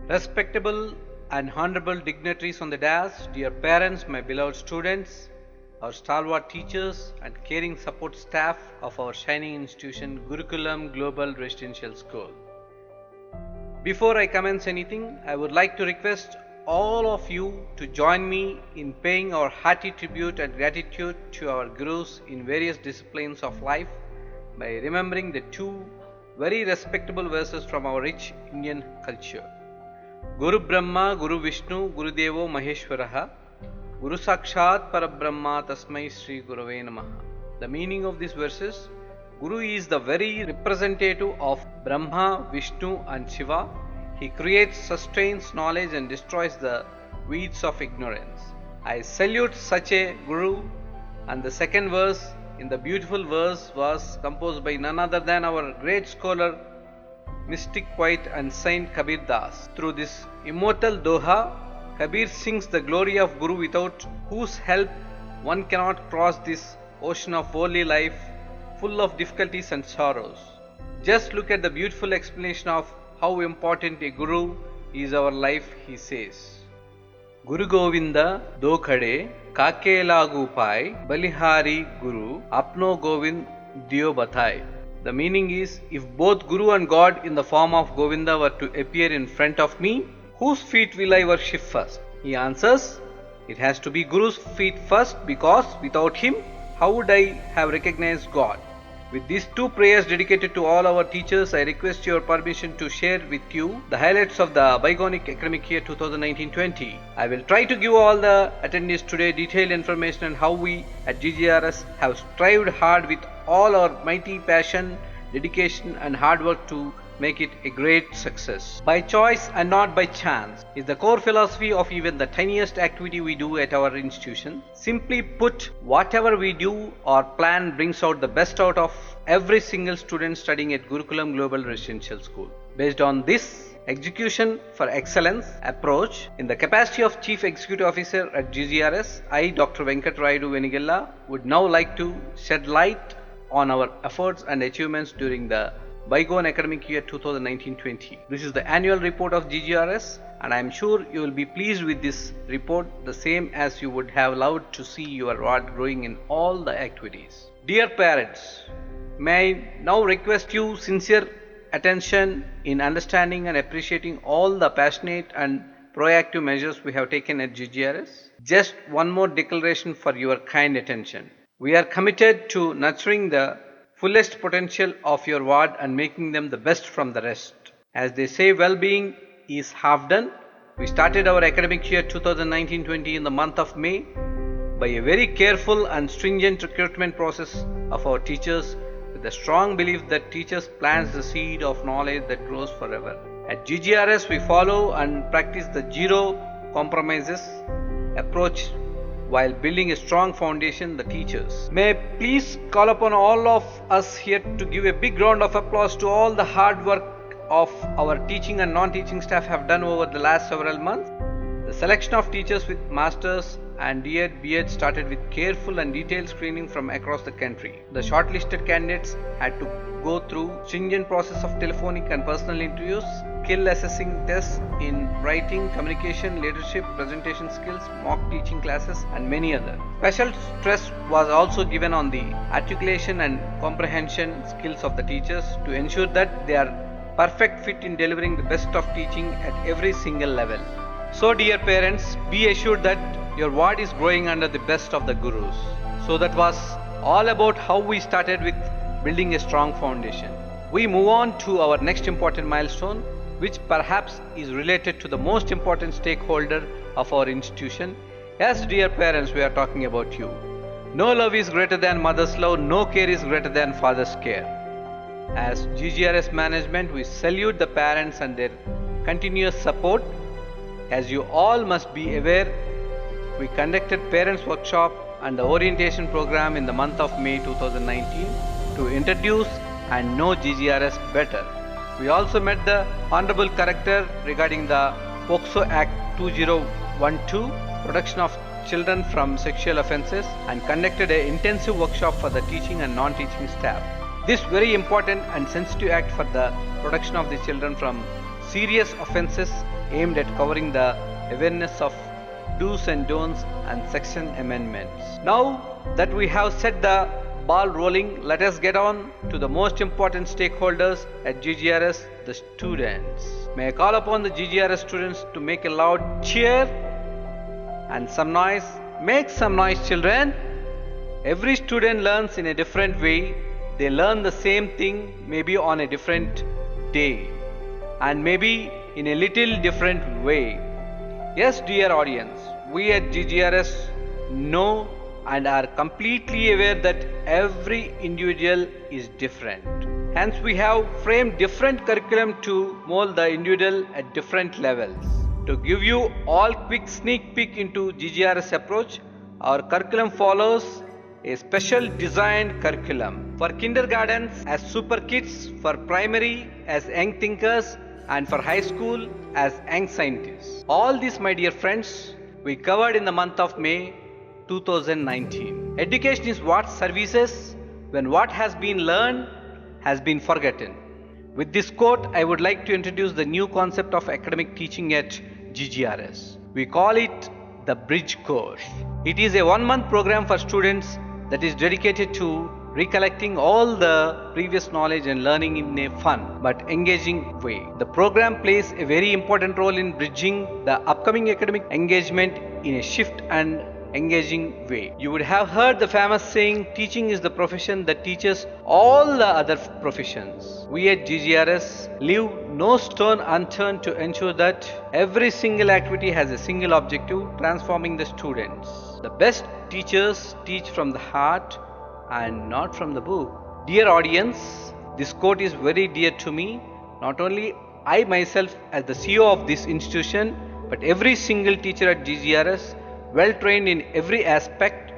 Respectable and honorable dignitaries on the dais, dear parents, my beloved students, our stalwart teachers and caring support staff of our shining institution Gurukulam Global Residential School. Before I commence anything, I would like to request all of you to join me in paying our hearty tribute and gratitude to our Gurus in various disciplines of life by remembering the two very respectable verses from our rich Indian culture. Guru Brahma, Guru Vishnu, Guru Devo Maheshwaraha, Guru Sakshat Parabrahma Tasmai Sri Gurave Namaha. The meaning of these verses: Guru is the very representative of Brahma, Vishnu and Shiva. He creates, sustains knowledge and destroys the weeds of ignorance. I salute such a Guru. And the second verse in the beautiful verse was composed by none other than our great scholar, mystic poet and saint Kabir Das. Through this immortal doha, Kabir sings the glory of Guru, without whose help one cannot cross this ocean of worldly life full of difficulties and sorrows. Just look at the beautiful explanation of how important a Guru is our life, he says. Guru Govinda do khade kaake lagu pai balihari Guru apno Govind diyo batai. The meaning is, if both Guru and God in the form of Govinda were to appear in front of me, whose feet will I worship first? He answers, it has to be Guru's feet first, because without him, how would I have recognized God? With these two prayers dedicated to all our teachers, I request your permission to share with you the highlights of the bygonic academic year 2019-20. I will try to give all the attendees today detailed information on how we at Gggrs have strived hard with all our mighty passion, dedication and hard work to make it a great success. By choice and not by chance is the core philosophy of even the tiniest activity we do at our institution. Simply put, whatever we do or plan brings out the best out of every single student studying at Gurukulam Global Residential School. Based on this execution for excellence approach, in the capacity of Chief Executive Officer at Gggrs, I, Dr.Venkata would now like to shed light on our efforts and achievements during the bygone academic year 2019-20. This is the annual report of Gggrs, and I am sure you will be pleased with this report, the same as you would have loved to see your ward growing in all the activities. Dear parents, may I now request you sincere attention in understanding and appreciating all the passionate and proactive measures we have taken at Gggrs. Just one more declaration for your kind attention. We are committed to nurturing the fullest potential of your ward and making them the best from the rest. As they say, well-being is half done. We started our academic year 2019-20 in the month of May by a very careful and stringent recruitment process of our teachers, with a strong belief that teachers plant the seed of knowledge that grows forever. At Gggrs, we follow and practice the zero compromises approach while building a strong foundation, the teachers. May I please call upon all of us here to give a big round of applause to all the hard work of our teaching and non-teaching staff have done over the last several months. The selection of teachers with masters and D.Ed, B.Ed started with careful and detailed screening from across the country. The shortlisted candidates had to go through stringent process of telephonic and personal interviews, skill assessing tests in writing, communication, leadership, presentation skills, mock teaching classes and many others. Special stress was also given on the articulation and comprehension skills of the teachers to ensure that they are perfect fit in delivering the best of teaching at every single level. So dear parents, be assured that your ward is growing under the best of the Gurus. So that was all about how we started with building a strong foundation. We move on to our next important milestone, which perhaps is related to the most important stakeholder of our institution. Yes, dear parents, we are talking about you. No love is greater than mother's love, no care is greater than father's care. As Gggrs management, we salute the parents and their continuous support. As you all must be aware, we conducted parents workshop and the orientation program in the month of May 2019 to introduce and know Gggrs better. We also met the Honorable Corrector regarding the POCSO Act 2012, protection of children from sexual offences, and conducted an intensive workshop for the teaching and non-teaching staff. This very important and sensitive act for the protection of the children from serious offences aimed at covering the awareness of do's and don'ts and section amendments. Now that we have set the ball rolling, let us get on to the most important stakeholders at Gggrs, the students. May I call upon the Gggrs students to make a loud cheer and some noise. Make some noise, children. Every student learns in a different way. They learn the same thing maybe on a different day and maybe in a little different way. Yes, dear audience, we at Gggrs know and are completely aware that every individual is different. Hence, we have framed different curriculum to mold the individual at different levels. To give you all quick sneak peek into Gggrs approach, our curriculum follows a special designed curriculum for kindergartens as super kids, for primary as young thinkers, and for high school as young scientists. All this, my dear friends, we covered in the month of May 2019. Education is what services when what has been learned has been forgotten. With this quote, I would like to introduce the new concept of academic teaching at Gggrs. We call it the Bridge course. It is a 1-month program for students that is dedicated to recollecting all the previous knowledge and learning in a fun but engaging way. The program plays a very important role in bridging the upcoming academic engagement in a shift and engaging way. You would have heard the famous saying, teaching is the profession that teaches all the other professions. We at Gggrs leave no stone unturned to ensure that every single activity has a single objective, transforming the students. The best teachers teach from the heart and not from the book. Dear audience, this quote is very dear to me. Not only I myself as the CEO of this institution, but every single teacher at Gggrs, well trained in every aspect.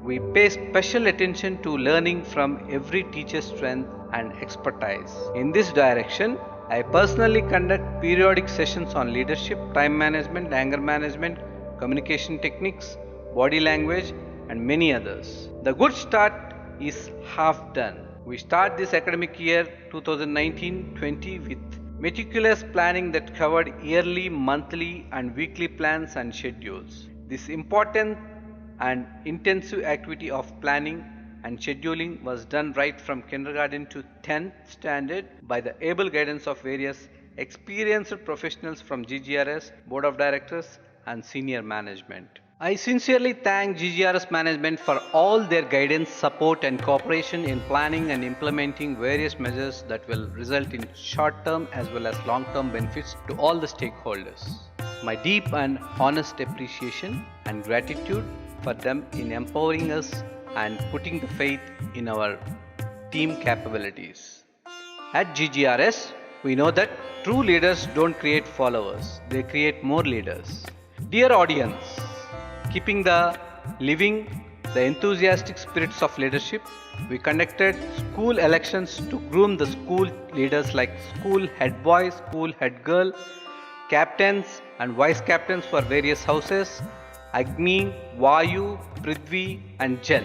We pay special attention to learning from every teacher's strength and expertise. In this direction, I personally conduct periodic sessions on leadership, time management, anger management, communication techniques, body language, and many others. The good start is half done. We start this academic year 2019-20 with meticulous planning that covered yearly, monthly, and weekly plans and schedules. This important and intensive activity of planning and scheduling was done right from kindergarten to 10th standard by the able guidance of various experienced professionals from Gggrs, Board of Directors, and senior management. I sincerely thank Gggrs management for all their guidance, support, and cooperation in planning and implementing various measures that will result in short-term as well as long-term benefits to all the stakeholders. My deep and honest appreciation and gratitude for them in empowering us and putting the faith in our team capabilities. At Gggrs, we know that true leaders don't create followers, they create more leaders. Dear audience, keeping the enthusiastic spirits of leadership, we conducted school elections to groom the school leaders like school head boy, school head girl, captains and vice captains for various houses, Agni, Vayu, Prithvi and Jal.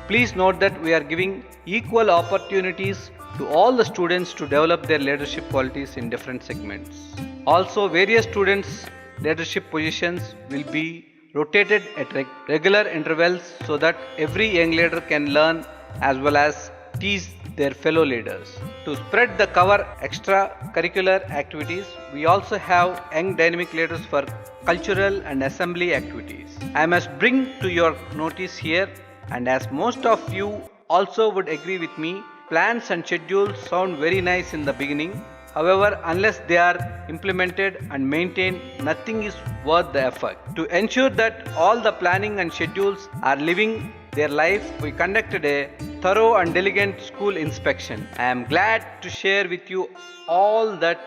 Please note that we are giving equal opportunities to all the students to develop their leadership qualities in different segments. Also, various students' leadership positions will be rotated at regular intervals so that every young leader can learn as well as teach their fellow leaders. To spread the cover extracurricular activities, we also have young dynamic leaders for cultural and assembly activities. I must bring to your notice here, and as most of you also would agree with me, plans and schedules sound very nice in the beginning. However, unless they are implemented and maintained, nothing is worth the effort. To ensure that all the planning and schedules are living their life, we conducted a thorough and diligent school inspection. I am glad to share with you all that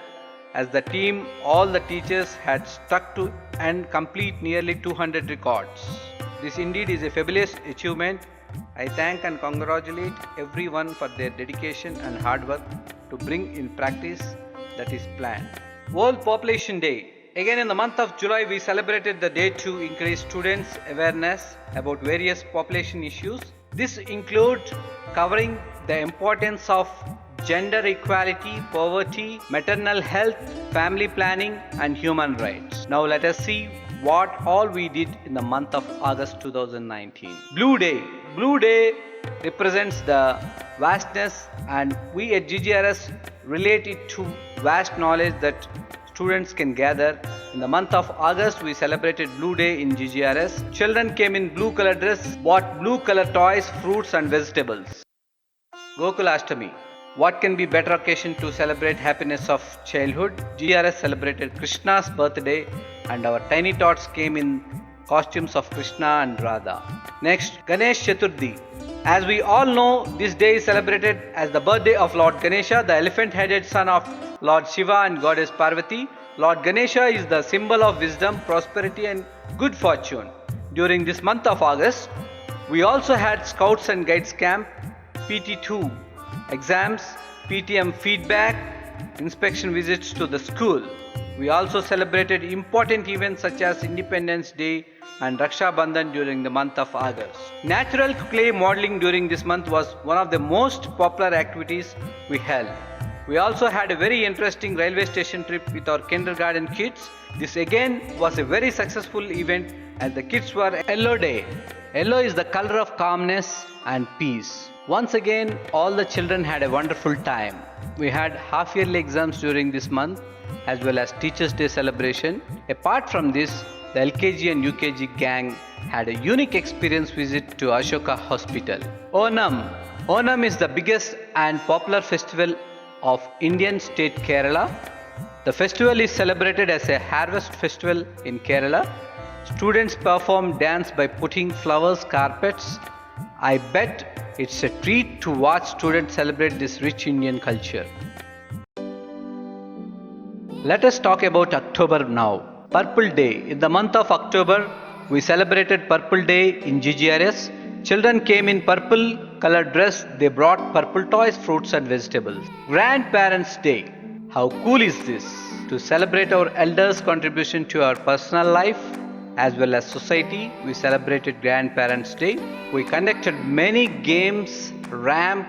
as the team, all the teachers had stuck to and complete nearly 200 records. This indeed is a fabulous achievement. I thank and congratulate everyone for their dedication and hard work to bring in practice that is planned. World Population Day. Again in the month of July, we celebrated the day to increase students' awareness about various population issues. This includes covering the importance of gender equality, poverty, maternal health, family planning, and human rights. Now let us see what all we did in the month of August 2019. Blue Day. Blue Day represents the vastness, and we at GGRS relate it to vast knowledge that students can gather. In the month of August, we celebrated Blue Day in GGRS. Children came in blue color dress, bought blue color toys, fruits and vegetables. Gokulashtami. What can be better occasion to celebrate happiness of childhood? GGRS celebrated Krishna's birthday and our tiny tots came in costumes of Krishna and Radha. Next, Ganesh Chaturthi. As we all know, this day is celebrated as the birthday of Lord Ganesha, the elephant-headed son of Lord Shiva and Goddess Parvati. Lord Ganesha is the symbol of wisdom, prosperity and good fortune. During this month of August, we also had Scouts and Guides camp, PT2 exams, PTM feedback, inspection visits to the school. We also celebrated important events such as Independence Day and Raksha Bandhan during the month of August. Natural clay modeling during this month was one of the most popular activities we held. We also had a very interesting railway station trip with our kindergarten kids. This again was a very successful event as the kids were Yellow Day. Yellow is the color of calmness and peace. Once again, all the children had a wonderful time. We had half-yearly exams during this month as well as Teachers' Day celebration. Apart from this, the LKG and UKG gang had a unique experience visit to Ashoka Hospital. Onam. Onam is the biggest and popular festival of Indian state Kerala. The festival is celebrated as a harvest festival in Kerala. Students perform dance by putting flowers, carpets. I bet it's a treat to watch students celebrate this rich Indian culture. Let us talk about October now. Purple Day. In the month of October, we celebrated Purple Day in GGRS. Children came in purple colored dress. They brought purple toys, fruits and vegetables. Grandparents' Day. How cool is this? To celebrate our elders' contribution to our personal life as well as society, we celebrated Grandparents' Day. We conducted many games, ramp,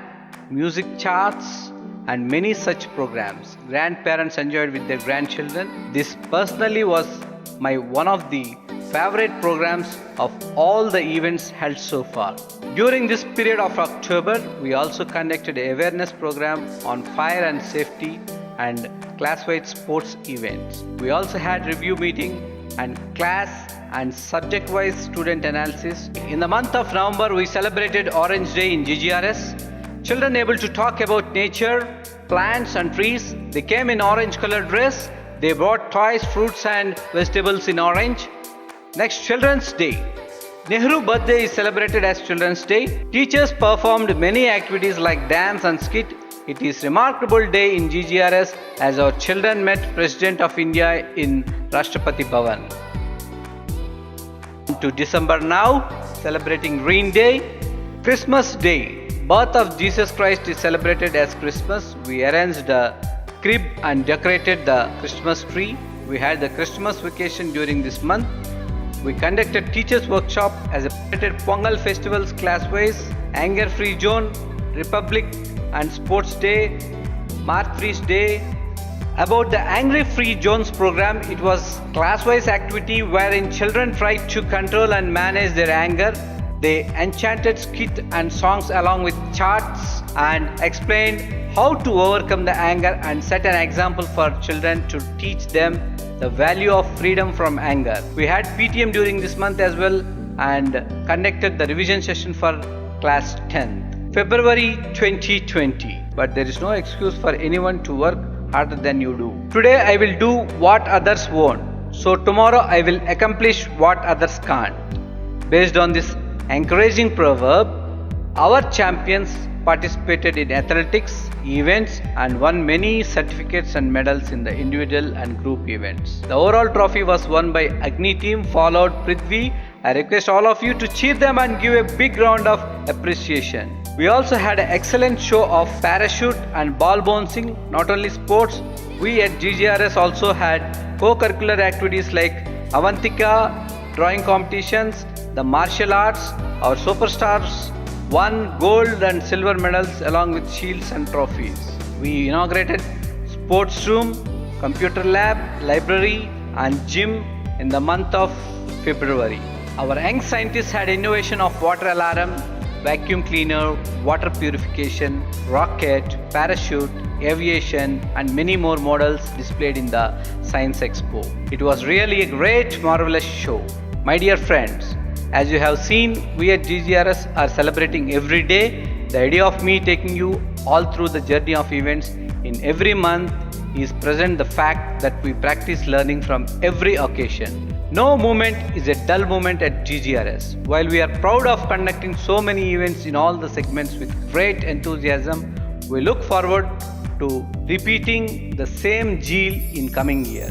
music charts and many such programs. Grandparents enjoyed with their grandchildren. This personally was my one of the favorite programs of all the events held so far. During this period of October, we also conducted an awareness program on fire and safety and class-wide sports events. We also had review meeting and class and subject-wise student analysis. In the month of November, we celebrated Orange Day in GGRS. Children able to talk about nature, plants and trees. They came in orange colored dress. They brought toys, fruits and vegetables in orange. Next, Children's Day. Nehru birthday is celebrated as Children's Day. Teachers performed many activities like dance and skit. It is remarkable day in GGRS as our children met President of India in Rashtrapati Bhavan. To December now, celebrating Green Day. Christmas Day. Birth of Jesus Christ is celebrated as Christmas. We arranged a crib and decorated the Christmas tree. We had the Christmas vacation during this month. We conducted teachers workshop as a Pongal festivals class-wise, anger free zone, Republic and Sports Day, March Feast Day. About the Angry Free Zones program, it was class-wise activity wherein children tried to control and manage their anger. They enchanted skit and songs along with charts and explained how to overcome the anger and set an example for children to teach them the value of freedom from anger. We had PTM during this month as well and conducted the revision session for class 10th. February 2020. But there is no excuse for anyone to work harder than you do. Today I will do what others won't. So tomorrow I will accomplish what others can't. Based on this encouraging proverb, our champions participated in athletics events and won many certificates and medals in the individual and group events. The overall trophy was won by Agni team, followed Prithvi. I request all of you to cheer them and give a big round of appreciation. We also had an excellent show of parachute and ball bouncing. Not only sports, we at GGRS also had co-curricular activities like Avantika, drawing competitions, the martial arts. Our superstars won gold and silver medals along with shields and trophies. We inaugurated sports room, computer lab, library and gym in the month of February. Our young scientists had innovation of water alarm, vacuum cleaner, water purification, rocket, parachute, aviation and many more models displayed in the Science Expo. It was really a great, marvelous show. My dear friends, as you have seen, we at GGRS are celebrating every day. The idea of me taking you all through the journey of events in every month is present the fact that we practice learning from every occasion. No moment is a dull moment at GGRS. While we are proud of conducting so many events in all the segments with great enthusiasm, we look forward to repeating the same zeal in coming year.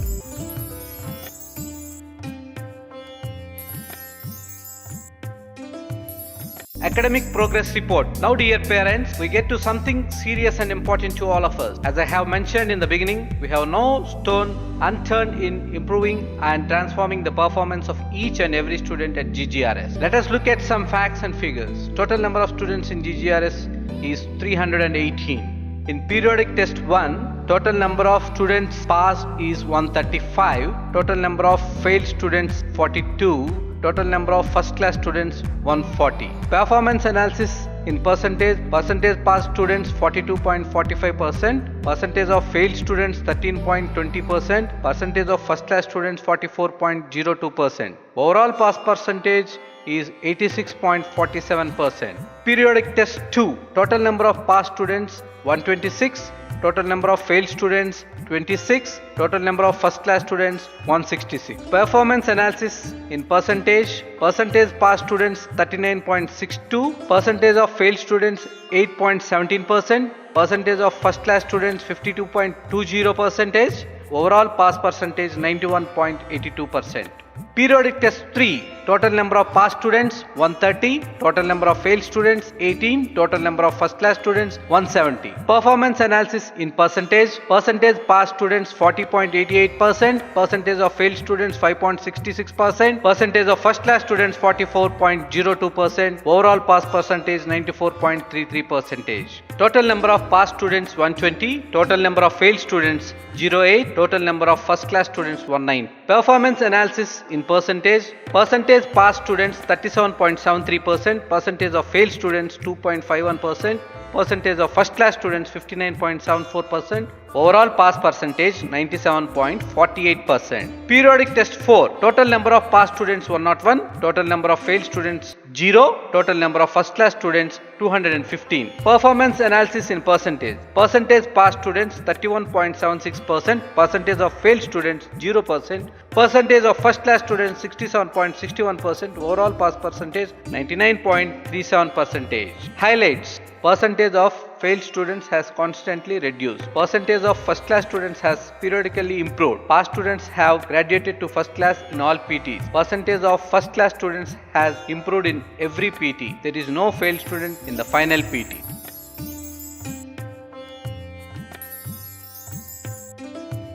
Academic progress report. Now dear parents, we get to something serious and important to all of us. As I have mentioned in the beginning, we have no stone unturned in improving and transforming the performance of each and every student at GGRS. Let us look at some facts and figures. Total number of students in GGRS is 318. In periodic test 1, total number of students passed is 135. Total number of failed students 42. Total number of first class students 140. Performance analysis in percentage passed students 42.45%, percentage of failed students 13.20%, percentage of first class students 44.02%. Overall pass percentage is 86.47%. Periodic test 2, total number of passed students 126, total number of failed students 26, total number of first class students 166. Performance analysis in percentage passed students 39.62, percentage of failed students 8.17%, percentage of first class students 52.20%, overall pass percentage 91.82%. Periodic test 3, total number of passed students 130, total number of failed students 18, total number of first class students 170. Performance analysis in percentage passed students 40.88%, percentage of failed students 5.66%, percentage of first class students 44.02%, overall pass percentage 94.33%. Total number of passed students 120, total number of failed students 08, total number of first class students 19. Performance analysis in percentage passed students 37.73%, percentage of failed students 2.51%, percentage of first class students 59.74%, overall pass percentage 97.48%. Periodic test 4, total number of passed students 101, total number of failed students 0, total number of first class students 215. Performance analysis in percentage passed students 31.76%, percentage of failed students 0%, percentage of first class students 67.61%, overall pass percentage 99.37%. Highlights: percentage of failed students has constantly reduced. Percentage of first class students has periodically improved. Past students have graduated to first class in all PTs. Percentage of first class students has improved in every PT. There is no failed student in the final PT.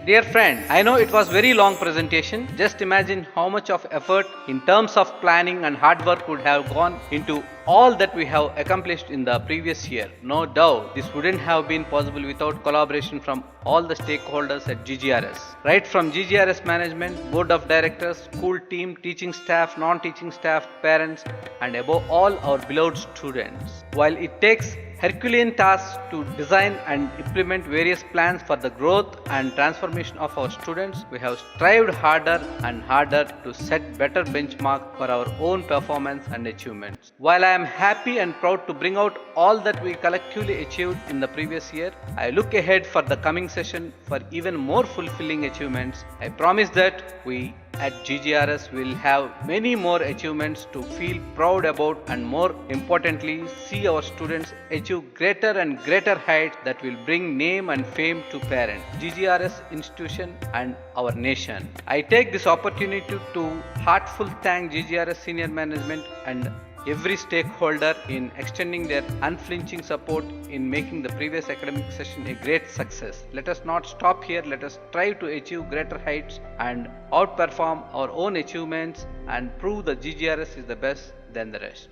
Dear friend, I know it was very long presentation. Just imagine how much of effort in terms of planning and hard work would have gone into all that we have accomplished in the previous year. No doubt, this wouldn't have been possible without collaboration from all the stakeholders at GGRS. Right from GGRS management, board of directors, school team, teaching staff, non-teaching staff, parents, and above all our beloved students. While it takes Herculean tasks to design and implement various plans for the growth and transformation of our students, we have strived harder and harder to set better benchmark for our own performance and achievements. While I am happy and proud to bring out all that we collectively achieved in the previous year, I look ahead for the coming session for even more fulfilling achievements. I promise that we at GGRS will have many more achievements to feel proud about, and more importantly, see our students achieve greater and greater heights that will bring name and fame to parents, GGRS institution and our nation. I take this opportunity to heartfully thank GGRS senior management and every stakeholder in extending their unflinching support in making the previous academic session a great success. Let us not stop here. Let us strive to achieve greater heights and outperform our own achievements and prove that GGRS is the best than the rest.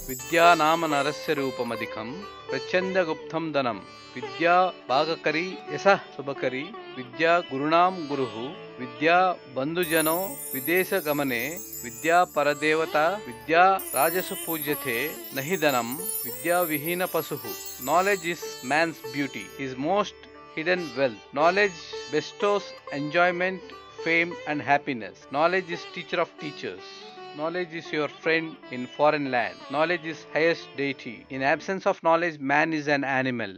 విద్యా నామ నరస్య రూపమధికం ప్రచండగుప్తం ధనం విద్యా భాగకరి యశ శుభకరి విద్యా గురుణాం గురుః విద్యా బంధుజనో విదేశగమనే విద్యా పరదేవత విద్యా రాజసు పూజ్యతే నహి ధనం విద్యా విహీన పశుః. Knowledge is man's beauty, his most hidden wealth. Knowledge bestows enjoyment, fame, and happiness. Knowledge is teacher of teachers. Knowledge is your friend in foreign land. Knowledge is highest deity. In absence of knowledge, man is an animal.